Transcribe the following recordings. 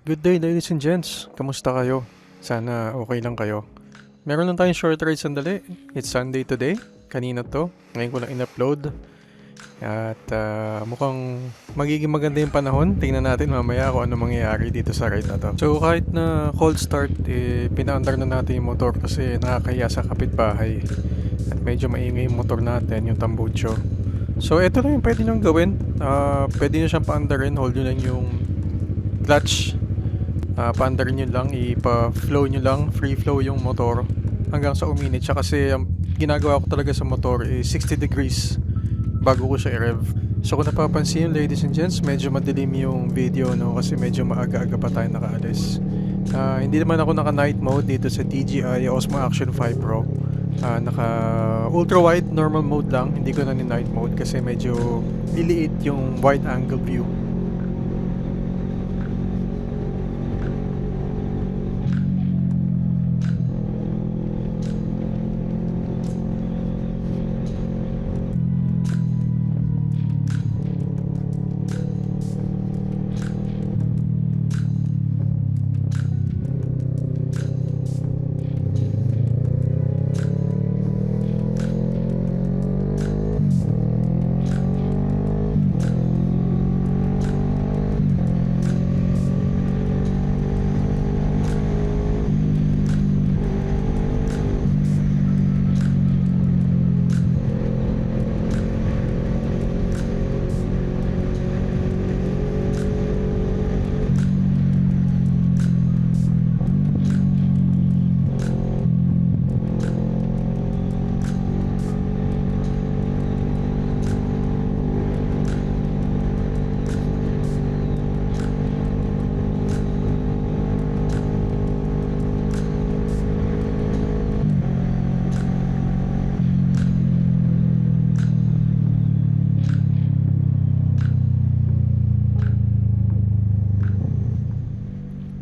Good day ladies and gents, kamusta kayo? Sana okay lang kayo. Meron lang tayong short ride sandali. It's Sunday today, kanina to. Ngayon ko lang in-upload. At mukhang magiging maganda yung panahon. Tingnan natin mamaya kung ano mangyayari dito sa ride na to. So kahit na cold start, pinaandar na natin yung motor kasi nakakahiya sa kapitbahay. At medyo maingay yung motor natin, yung tambucho. So ito lang yung pwede nyo gawin. Pwede nyo siyang paandarin, hold nyo lang yung clutch. Paandarin nyo lang, ipa-flow nyo lang, free flow yung motor hanggang sa uminit siya kasi ang ginagawa ko talaga sa motor is 60 degrees bago ko siya i-rev. So kung napapansin yun ladies and gents, medyo madilim yung video no kasi medyo maaga-aga pa tayo nakaalis. Hindi naman ako naka night mode dito sa DJI Osmo Action 5 Pro. Naka ultra wide normal mode lang, hindi ko na ni night mode kasi medyo liliit yung wide angle view.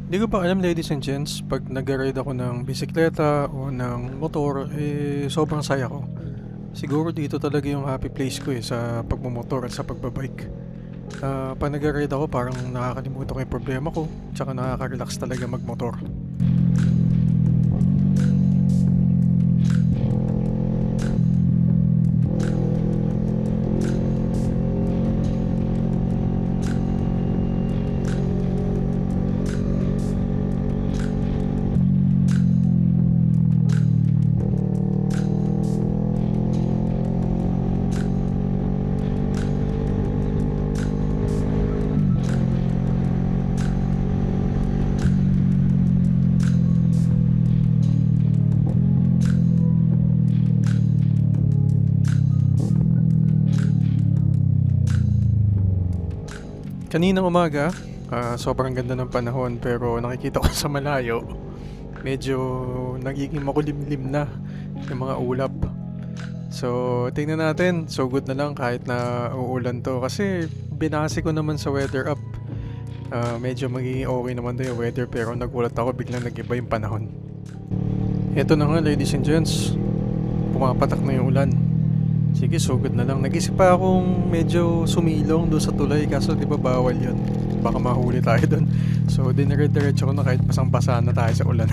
Hindi ko pa alam ladies and gents, pag nag-ride ako ng bisikleta o ng motor, sobrang saya ko. Siguro dito talaga yung happy place ko sa pagmumotor at sa pagbabike. Pag nag-ride ako parang nakakalimutan ko yung problema ko, tsaka nakaka-relax talaga magmotor. Kaninang umaga, sobrang ganda ng panahon pero nakikita ko sa malayo, medyo nagiging makulimlim na yung mga ulap. So, tingnan natin. So good na lang kahit na uulan to kasi binase ko naman sa weather app. Medyo magiging okay naman daw yung weather pero nagulat ako biglang nag-iba yung panahon. Eto na nga ladies and gents, pumapatak na yung ulan. Sige, sugod na lang. Nag-isip pa akong medyo sumilong doon sa tulay kaso di ba bawal yun. Baka mahuli tayo doon. So, dinire-diretso ko na kahit pasang-basa na tayo sa ulan.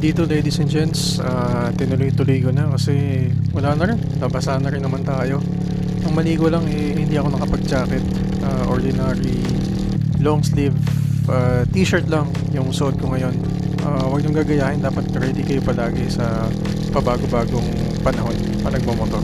dito ladies and gents, tinuloy-tuloy ko na kasi wala na rin, nabasa na rin naman tayo. Ang maligo lang hindi ako nakapag-jacket. Ordinary long sleeve t-shirt lang yung suot ko ngayon. Huwag niyong gagayahin, dapat ready kayo palagi sa pabago-bagong panahon pag nagmamotor.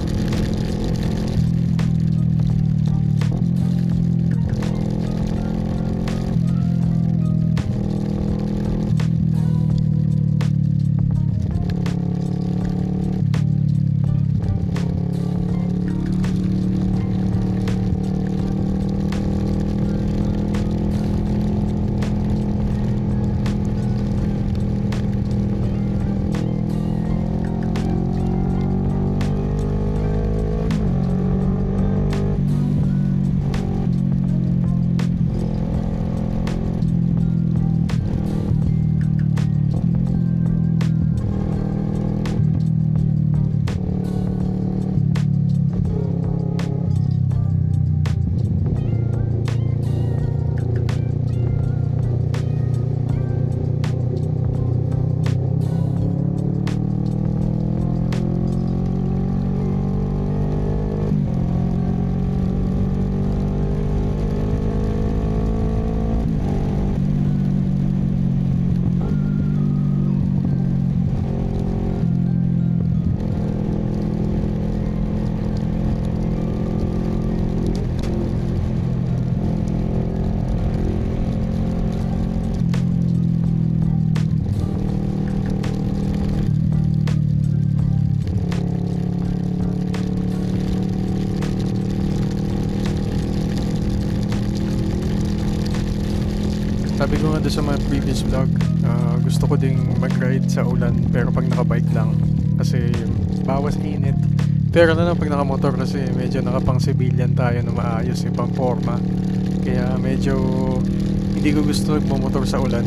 Sabi ko nga doon sa mga previous vlog, gusto ko ding mag-ride sa ulan pero pag nakabike lang kasi bawas init. Pero na lang pag nakamotor kasi medyo nakapang civilian tayo na maayos, pang forma. Kaya medyo hindi ko gusto magmamotor sa ulan.